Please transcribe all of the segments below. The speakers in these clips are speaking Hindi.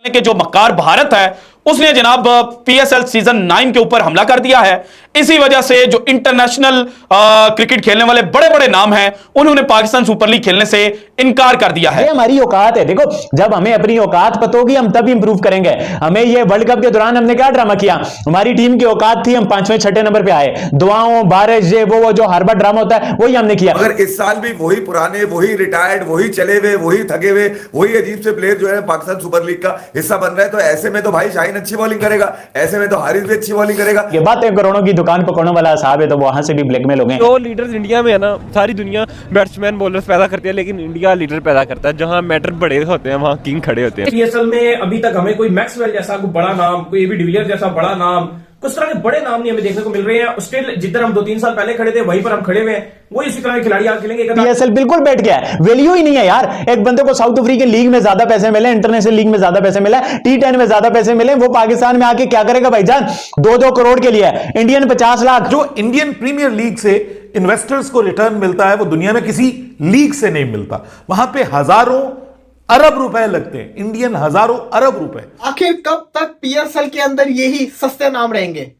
के जो मक्कार भारत है उसने जनाब पीएसएल सीजन 9 के ऊपर हमला कर दिया है। इसी वजह से जो इंटरनेशनल क्रिकेट खेलने वाले बड़े बड़े नाम हैं उन्होंने पाकिस्तान सुपर लीग खेलने से इनकार कर दिया है। ये हमारी औकात है। देखो, जब हमें अपनी औकात पता होगी हम तब इंप्रूव करेंगे। हमें ये वर्ल्ड कप के दौरान हमने क्या ड्रामा किया, हमारी टीम की औकात थी, हम 5वें 6ठे नंबर पे आए। दुआओं बारिश ये वो जो हर बार ड्रामा होता है वही हमने किया। अगर इस साल भी वही पुराने, वही रिटायर्ड, वही चले हुए, वही थके हुए, वही अजीब से प्लेयर जो है पाकिस्तान सुपर लीग का हिस्सा बन रहा है, तो ऐसे में तो भाई शाहीन अच्छी बॉलिंग करेगा, ऐसे में तो हारिस भी अच्छी बॉलिंग करेगा। ये बातें करोड़ों की दुकान पकड़ने वाला साहब है, तो वहां से भी ब्लैकमेल हो गए। जो लीडर्स इंडिया में है ना, सारी दुनिया बैट्समैन बॉलर्स पैदा करती है, लेकिन इंडिया लीडर पैदा करता है। जहां मैटर बड़े होते हैं वहां किंग खड़े होते हैं। पीएसएल में अभी तक हमें कोई मैक्सवेल जैसा कोई बड़ा नाम, कोई एबी डिविलियर्स जैसा बड़ा नाम, कुछ तरह के बड़े नाम नहीं हमें देखने को मिल रहे हैं। स्टिल जिधर हम 2-3 साल पहले खड़े थे वहीं पर हम खड़े हुए हैं, वही इसी तरह के खिलाड़ी आगे खेलेंगे। पीएसएल बिल्कुल बैठ गया है, वैल्यू ही नहीं है यार। एक बंदे को साउथ अफ्रीकन लीग में ज्यादा पैसे मिले, इंटरनेशनल लीग में ज्यादा पैसे मिले, T10 में ज्यादा पैसे मिले, वो पाकिस्तान में आके क्या करेगा भाईजान? 2-2 करोड़ के लिए इंडियन 50 लाख। जो इंडियन प्रीमियर लीग से इन्वेस्टर्स को रिटर्न मिलता है वो दुनिया में किसी लीग से नहीं मिलता। वहां पे हजारों अरब रुपए लगते हैं, इंडियन हजारों अरब रुपए। आखिर कब तक पीएसएल के अंदर यही सस्ते नाम रहेंगे?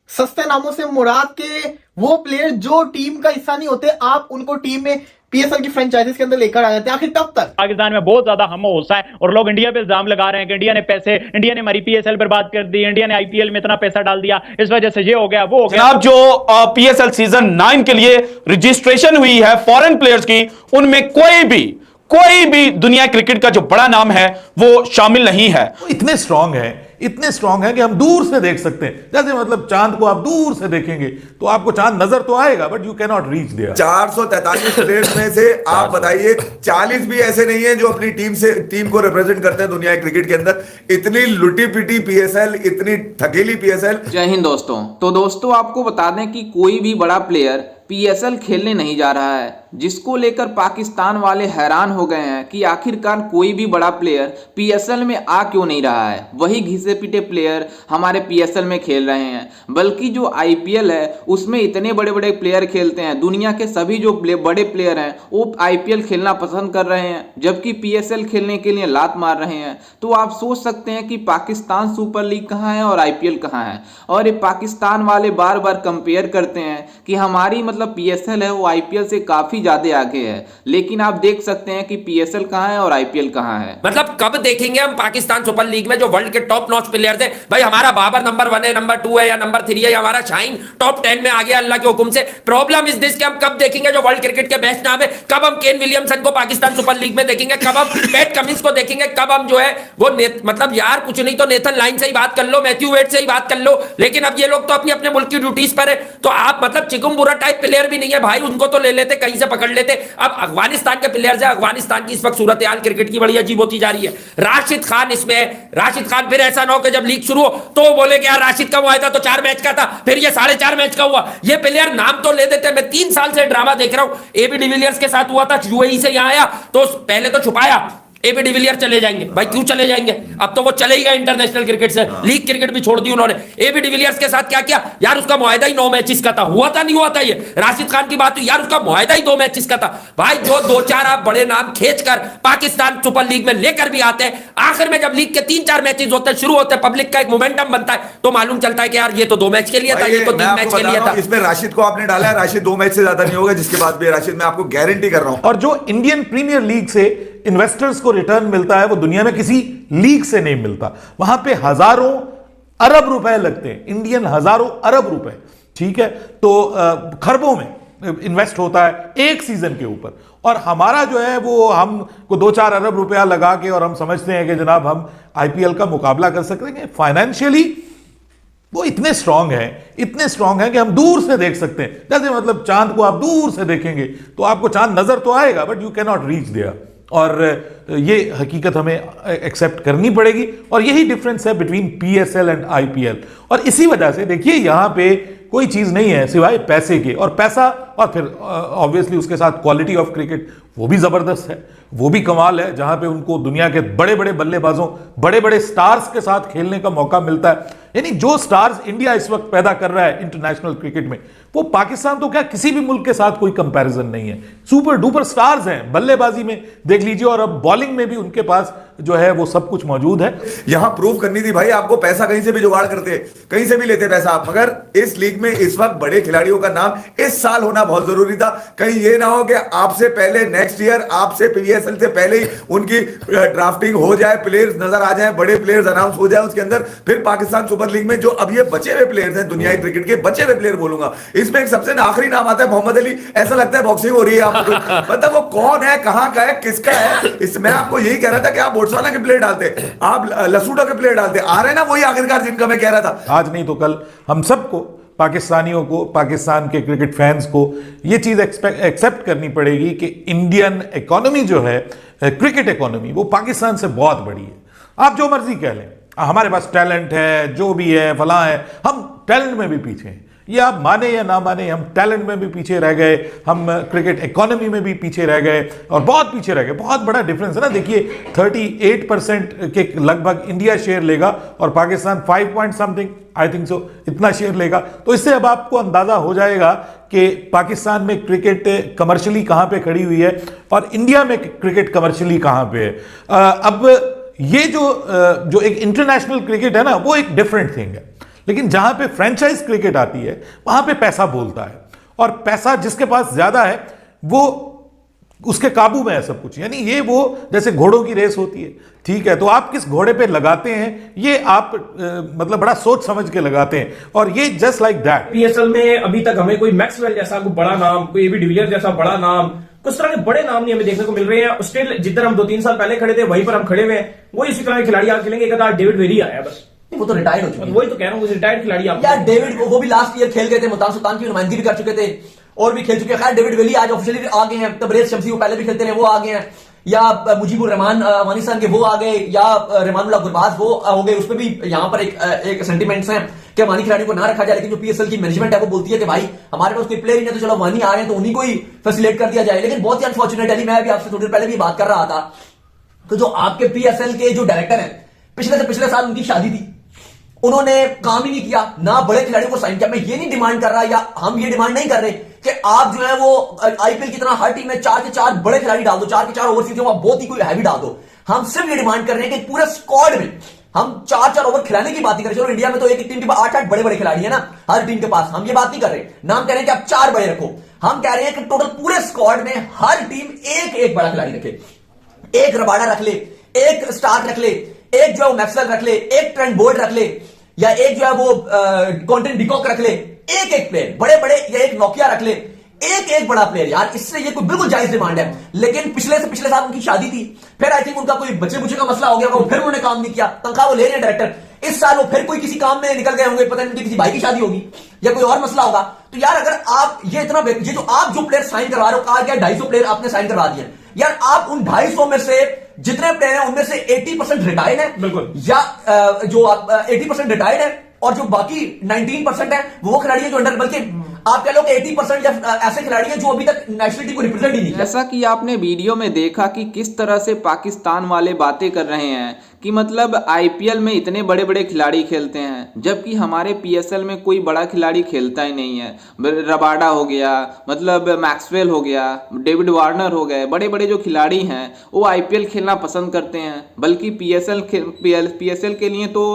सस्ते नामों से मुराद के वो प्लेयर जो टीम का हिस्सा नहीं होते, आप उनको टीम में पीएसएल की फ्रेंचाइजीज के अंदर लेकर आ जाते हैं। आखिर कब तक? पाकिस्तान में बहुत ज्यादा हमोसा है और लोग इंडिया पे इल्जाम लगा रहे हैं कि इंडिया ने हमारी पीएसएल बर्बाद कर दी, इंडिया ने आईपीएल में इतना पैसा डाल दिया, इस वजह से ये हो गया वो हो गया। जनाब जो पीएसएल सीजन 9 के लिए रजिस्ट्रेशन हुई है फॉरेन प्लेयर्स की, उनमें कोई भी दुनिया क्रिकेट का जो बड़ा नाम है वो शामिल नहीं है। इतने स्ट्रांग है कि हम दूर से देख सकते हैं। जैसे मतलब चांद को आप दूर से देखेंगे तो आपको चांद नजर तो आएगा, but you can not reach there. 443 players में से आप बताइए 40 भी ऐसे नहीं है जो अपनी टीम को रिप्रेजेंट करते हैं दुनिया क्रिकेट के अंदर। इतनी लुटी पिटी पीएसएल, इतनी थकेली पीएसएल। जय हिंद दोस्तों। तो दोस्तों आपको बता दें कि कोई भी बड़ा प्लेयर पीएसएल खेलने नहीं जा रहा है, जिसको लेकर पाकिस्तान वाले हैरान हो गए हैं कि आखिरकार कोई भी बड़ा प्लेयर पीएसएल में आ क्यों नहीं रहा है। वही घिसे पिटे प्लेयर हमारे पीएसएल में खेल रहे हैं, बल्कि जो आईपीएल है उसमें इतने बड़े बड़े प्लेयर खेलते हैं। दुनिया के सभी जो बड़े प्लेयर हैं वो आईपीएल खेलना पसंद कर रहे हैं, जबकि पीएसएल खेलने के लिए लात मार रहे हैं। तो आप सोच सकते हैं कि पाकिस्तान सुपर लीग कहाँ है और आईपीएल कहाँ है। और ये पाकिस्तान वाले बार बार कंपेयर करते हैं कि हमारी पीएसएल है वो आईपीएल से काफी ज्यादा आगे है, लेकिन आप देख सकते हैं कि पीएसएल कहां है और आईपीएल कहां है। मतलब कब देखेंगे हम पाकिस्तान सुपर लीग में जो वर्ल्ड के टॉप नॉच प्लेयर्स हैं? भाई हमारा बाबर नंबर 1 है, नंबर 2 है या नंबर 3 है, हमारा शाहीन टॉप 10 में आ गया अल्लाह के हुक्म से। प्रॉब्लम इज दिस कि हम कब देखेंगे जो वर्ल्ड क्रिकेट के बेस्ट नाम है? कब हम केन विलियमसन को पाकिस्तान सुपर लीग में देखेंगे? कब हम पैट कमिंस को देखेंगे? कब हम जो है वो मतलब यार कुछ नहीं तो नेथन लाइन से ही बात कर लो, मैथ्यू वेड से ही बात कर लो, लेकिन अब ये लोग तो अपनी अपने मुल्क की ड्यूटीज पर है। तो आप मतलब चिकुम्बुरा टाइप प्लेयर भी नहीं है भाई, उनको तो ले लेते, कहीं से पकड़ लेते। अब अफगानिस्तान के प्लेयर्स हैं, अफगानिस्तान की इस वक्त सूरत हाल क्रिकेट की बड़ी अजीब होती जा रही है। राशिद खान इसमें है। राशिद खान फिर ऐसा ना हो कि जब लीग शुरू हो तो बोले कि यार राशिद का मुआहदा तो 4 मैच का था, फिर ये 4.5 मैच का हुआ। ये प्लेयर नाम तो ले देते हैं। मैं 3 साल से ड्रामा देख रहा हूं, एबी डिविलियर्स के साथ हुआ था, यूएई से यहां आया तो पहले तो छुपाया एबी डिविलियर चले जाएंगे। भाई क्यों चले जाएंगे? अब तो वो चले ही गए इंटरनेशनल क्रिकेट से, लीग क्रिकेट भी छोड़ दी उन्होंने। एबी डिविलियर्स के साथ क्या किया यार? उसका मुआहदा ही 9 मैचेस का था, हुआ था नहीं हुआ था। ये राशिद खान की बात हुई यार, उसका मुआहदा ही 2 मैचेस का था। भाई जो 2-4 आप बड़े नाम खींचकर पाकिस्तान सुपर लीग में लेकर भी आते हैं, आखिर में जब लीग के 3-4 मैचेस होते हैं, शुरू होते हैं, पब्लिक का एक मोमेंटम बनता है, तो मालूम चलता है कि यार ये तो 2 मैच के लिए था, ये तो 3 मैच के लिए था। इसमें राशिद को आपने डाला है, राशिद 2 मैच से ज्यादा नहीं होगा, जिसके बाद भी राशिद मैं आपको गारंटी कर रहा हूं। और जो इंडियन प्रीमियर लीग से इन्वेस्टर्स को रिटर्न मिलता है वो दुनिया में किसी लीग से नहीं मिलता। वहां पे हजारों अरब रुपए लगते हैं, इंडियन हजारों अरब रुपए, ठीक है? तो खरबों में इन्वेस्ट होता है एक सीजन के ऊपर, और हमारा जो है वो हमको 2-4 अरब रुपया लगा के और हम समझते हैं कि जनाब हम आईपीएल का मुकाबला कर सकेंगे। फाइनेंशियली वो इतने स्ट्रांग है कि हम दूर से देख सकते हैं। जैसे मतलब चांद को आप दूर से देखेंगे तो आपको चांद नजर तो आएगा, but you can not reach there. और ये हकीकत हमें एक्सेप्ट करनी पड़ेगी, और यही डिफरेंस है बिटवीन पीएसएल एंड आईपीएल। और इसी वजह से देखिए यहां पे कोई चीज नहीं है सिवाय पैसे के, और पैसा, और फिर ऑब्वियसली उसके साथ क्वालिटी ऑफ क्रिकेट वो भी जबरदस्त है, वो भी कमाल है, जहां पे उनको दुनिया के बड़े बड़े बल्लेबाजों, बड़े बड़े स्टार्स के साथ खेलने का मौका मिलता है। यानी जो स्टार्स इंडिया इस वक्त पैदा कर रहा है इंटरनेशनल क्रिकेट में, वो पाकिस्तान तो क्या किसी भी मुल्क के साथ कोई कंपैरिजन नहीं है। सुपर डुपर स्टार्स हैं, बल्लेबाजी में देख लीजिए और अब बॉलिंग में भी उनके पास जो है वो सब कुछ मौजूद है। यहां प्रूव करनी थी भाई आपको, पैसा कहीं से भी जुगाड़ करते, कहीं से भी लेते पैसा आप, मगर इस लीग में इस वक्त बड़े खिलाड़ियों का नाम इस साल होना बहुत जरूरी था। कहीं ये ना हो कि आपसे पहले नेक्स्ट ईयर, आपसे पीएसएल से पहले ही उनकी ड्राफ्टिंग हो जाए, प्लेयर्स नजर आ जाए, बड़े प्लेयर्स अनाउंस हो जाए उसके अंदर, फिर पाकिस्तान सुपर लीग में जो अब ये बचे हुए प्लेयर्स हैं, दुनियाई क्रिकेट के बचे हुए प्लेयर बोलूंगा, इसमें एक सबसे आखिरी नाम आता है मोहम्मद अली। ऐसा लगता है बॉक्सिंग हो रही है आपको, मतलब वो कौन है, कहां का है, किसका है। मैं आपको यही कह रहा था कि आप बोट्सवाना के प्लेयर डालते, आप लसूटा के प्लेयर डालते, आ रहे हैं ना वही आखिरकार जिनका मैं कह रहा था। आज नहीं तो कल हम सबको, पाकिस्तानियों को, पाकिस्तान के क्रिकेट फैंस को ये चीज एक्सेप्ट करनी पड़ेगी कि इंडियन इकोनॉमी जो है, क्रिकेट इकोनॉमी, वो पाकिस्तान से बहुत बड़ी है। आप जो मर्जी कह लें, हमारे पास टैलेंट है, जो भी है, फलां है, हम टैलेंट में भी पीछे हैं, ये आप माने या ना माने, हम टैलेंट में भी पीछे रह गए, हम क्रिकेट इकोनॉमी में भी पीछे रह गए, और बहुत पीछे रह गए। बहुत बड़ा डिफरेंस है ना, देखिए 38% के लगभग इंडिया शेयर लेगा और Pakistan 5 point something, I think so, इतना शेयर लेगा। तो इससे अब आपको अंदाजा हो जाएगा कि पाकिस्तान में क्रिकेट कमर्शियली कहां पे खड़ी हुई है और इंडिया में क्रिकेट कमर्शियली कहां पे है। अब ये जो एक इंटरनेशनल क्रिकेट है ना, वो एक डिफरेंट थिंग है, लेकिन जहां पे फ्रेंचाइज क्रिकेट आती है वहां पे पैसा बोलता है, और पैसा जिसके पास ज्यादा है वो उसके काबू में है सब कुछ। यानी ये वो जैसे घोड़ों की रेस होती है, ठीक है, तो आप किस घोड़े पे लगाते हैं ये आप मतलब बड़ा सोच समझ के लगाते हैं, और ये जस्ट लाइक दैट। पीएसएल में अभी तक हमें कोई मैक्सवेल जैसा कोई बड़ा नाम, कोई एबी डिविलियर्स जैसा बड़ा नाम, कुछ तरह के बड़े नाम नहीं हमें देखने को मिल रहे हैं। स्टिल जिधर हम 2-3 साल पहले खड़े थे वहीं पर हम खड़े हुए हैं, वही इसी तरह के खिलाड़ी आगे खेलेंगे। एक डेविड वेरी आया, बस वो तो रिटायर्ड हो चुके हैं। वही तो कह रहा हूँ, रिटायर्ड खिलाड़ी यार डेविड, वो भी लास्ट ईयर खेल गए थे, मुल्तान सुल्तान की नुमाइंदगी भी कर चुके थे और भी खेल चुके हैं। खैर डेविड वेली आज ऑफिशियली आ गए हैं, तबरेज शमसी वो पहले भी खेलते रहे, वो आ गए हैं, या मुजीबुर रहमान अफगानिस्तान के वो आ गए, या रहमानुल्लाह गुरबाज वो हो गए। उसमें भी यहाँ पर एक सेंटिमेंट्स हैं कि अफगानी खिलाड़ी को ना रखा जाए, लेकिन जो पीएसएल की मैनेजमेंट है वो बोलती है कि भाई हमारे पास कोई प्लेयर ही नहीं, तो चलो अफगानी आ रहे हैं तो उन्हीं को ही फैसिलिटेट कर दिया जाए। लेकिन बहुत ही अनफॉर्चुनेटली, मैं भी आपसे थोड़ी देर पहले भी बात कर रहा था, तो जो आपके पीएसएल के जो डायरेक्टर हैं, पिछले से पिछले साल उनकी शादी थी, उन्होंने काम ही नहीं किया, ना बड़े खिलाड़ियों को साइन किया। मैं ये नहीं डिमांड कर रहा, या हम ये डिमांड नहीं कर रहे कि आप जो है वो आईपीएल की तरह हर टीम में 4 के 4 बड़े खिलाड़ी डाल दो, 4 के 4 ओवरसीज जो बहुत ही कोई हैवी डाल दो। हम सिर्फ ये डिमांड कर रहे हैं कि पूरे स्क्वाड में हम 4-4 ओवर खिलाने की बात नहीं कर रहे। चलो इंडिया में तो एक टीम के पास 8-8 बड़े बड़े खिलाड़ी है ना हर टीम के पास, हम ये बात नहीं कर रहे। नाम कह रहे हैं कि आप 4 बड़े रखो, हम कह रहे हैं कि टोटल पूरे स्क्वाड में हर टीम एक बड़ा खिलाड़ी रखे। एक रबाडा रख ले, एक स्टार रख ले, एक जो है वो मैक्सवेल रख ले, एक ट्रेंट बोल्ट रख ले, या एक जो है वो कॉन्टेंट डिकॉक रख ले। एक प्लेयर बड़े बड़े, या एक नोकिया रख ले, एक बड़ा प्लेयर। यार इससे ये कोई बिल्कुल जायज डिमांड है। लेकिन पिछले से पिछले साल उनकी शादी थी, फिर आई थिंक उनका कोई बच्चे बुच्चे का मसला हो गया, फिर उन्होंने काम नहीं किया, तनख्वाह वो ले रहे हैं डायरेक्टर। इस साल वो फिर कोई किसी काम में निकल गए होंगे, पता नहीं उनकी किसी भाई की शादी होगी या कोई और मसला होगा। तो यार अगर आप ये इतना, ये जो आप जो प्लेयर साइन करवा रहे हो, कहा गया 250 प्लेयर आपने साइन करवा दिए, यार आप उन 250 में से जितने प्लेयर हैं उनमें से 80% रिटायर्ड है, बिल्कुल, या जो 80% रिटायर्ड है, और जो बाकी 19% है वो खिलाड़ी है जो अंडर, बल्कि आप कह लो कि 80% ऐसे खिलाड़ी हैं जो अभी तक नेशनल टीम को रिप्रेजेंट ही नहीं किया। जैसा कि आपने वीडियो में देखा कि किस तरह से पाकिस्तान वाले बातें कर रहे हैं कि मतलब आईपीएल में इतने बड़े बड़े खिलाड़ी खेलते हैं, जबकि हमारे पीएसएल में कोई बड़ा खिलाड़ी खेलता ही नहीं है। रबाडा हो गया, मतलब मैक्सवेल हो गया, डेविड वार्नर हो गए, बड़े बड़े जो खिलाड़ी हैं वो आईपीएल खेलना पसंद करते हैं, बल्कि पीएसएल के लिए तो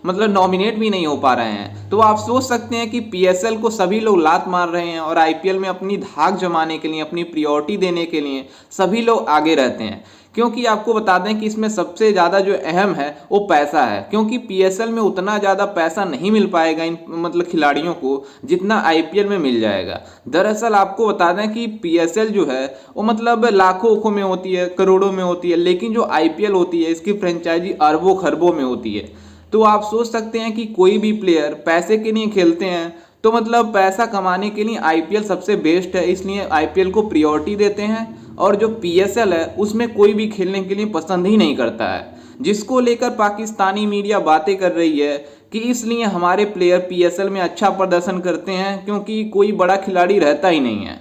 मतलब नॉमिनेट भी नहीं हो पा रहे हैं। तो आप सोच सकते हैं कि पीएसएल को सभी लोग लात मार रहे हैं, और आईपीएल में अपनी धाक जमाने के लिए, अपनी प्रायोरिटी देने के लिए सभी लोग आगे रहते हैं। क्योंकि आपको बता दें कि इसमें सबसे ज़्यादा जो अहम है वो पैसा है, क्योंकि पीएसएल में उतना ज़्यादा पैसा नहीं मिल पाएगा इन मतलब खिलाड़ियों को जितना आईपीएल में मिल जाएगा। दरअसल आपको बता दें कि पीएसएल जो है वो मतलब लाखों में होती है, करोड़ों में होती है, लेकिन जो आईपीएल होती है इसकी फ्रेंचाइजी अरबों खरबों में होती है। तो आप सोच सकते हैं कि कोई भी प्लेयर पैसे के लिए खेलते हैं, तो मतलब पैसा कमाने के लिए आईपीएल सबसे बेस्ट है, इसलिए आईपीएल को प्रायोरिटी देते हैं। और जो पीएसएल है उसमें कोई भी खेलने के लिए पसंद ही नहीं करता है, जिसको लेकर पाकिस्तानी मीडिया बातें कर रही है कि इसलिए हमारे प्लेयर पीएसएल में अच्छा प्रदर्शन करते हैं क्योंकि कोई बड़ा खिलाड़ी रहता ही नहीं है।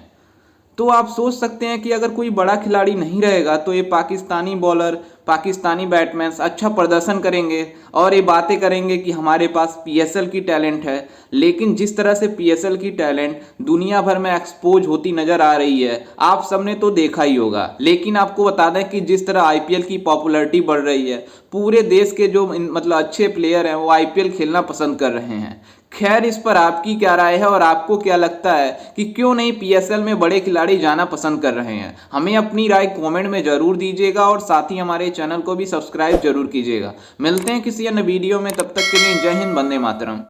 तो आप सोच सकते हैं कि अगर कोई बड़ा खिलाड़ी नहीं रहेगा तो ये पाकिस्तानी बॉलर पाकिस्तानी बैट्समैन अच्छा प्रदर्शन करेंगे और ये बातें करेंगे कि हमारे पास पीएसएल की टैलेंट है, लेकिन जिस तरह से पीएसएल की टैलेंट दुनिया भर में एक्सपोज होती नजर आ रही है आप सबने तो देखा ही होगा। लेकिन आपको बता दें कि जिस तरह आईपीएल की पॉपुलैरिटी बढ़ रही है, पूरे देश के जो मतलब अच्छे प्लेयर हैं वो आईपीएल खेलना पसंद कर रहे हैं। खैर, इस पर आपकी क्या राय है और आपको क्या लगता है कि क्यों नहीं पीएसएल में बड़े खिलाड़ी जाना पसंद कर रहे हैं? हमें अपनी राय कमेंट में जरूर दीजिएगा और साथ ही हमारे चैनल को भी सब्सक्राइब जरूर कीजिएगा। मिलते हैं किसी अन्य वीडियो में, तब तक के लिए जय हिंद, वंदे मातरम।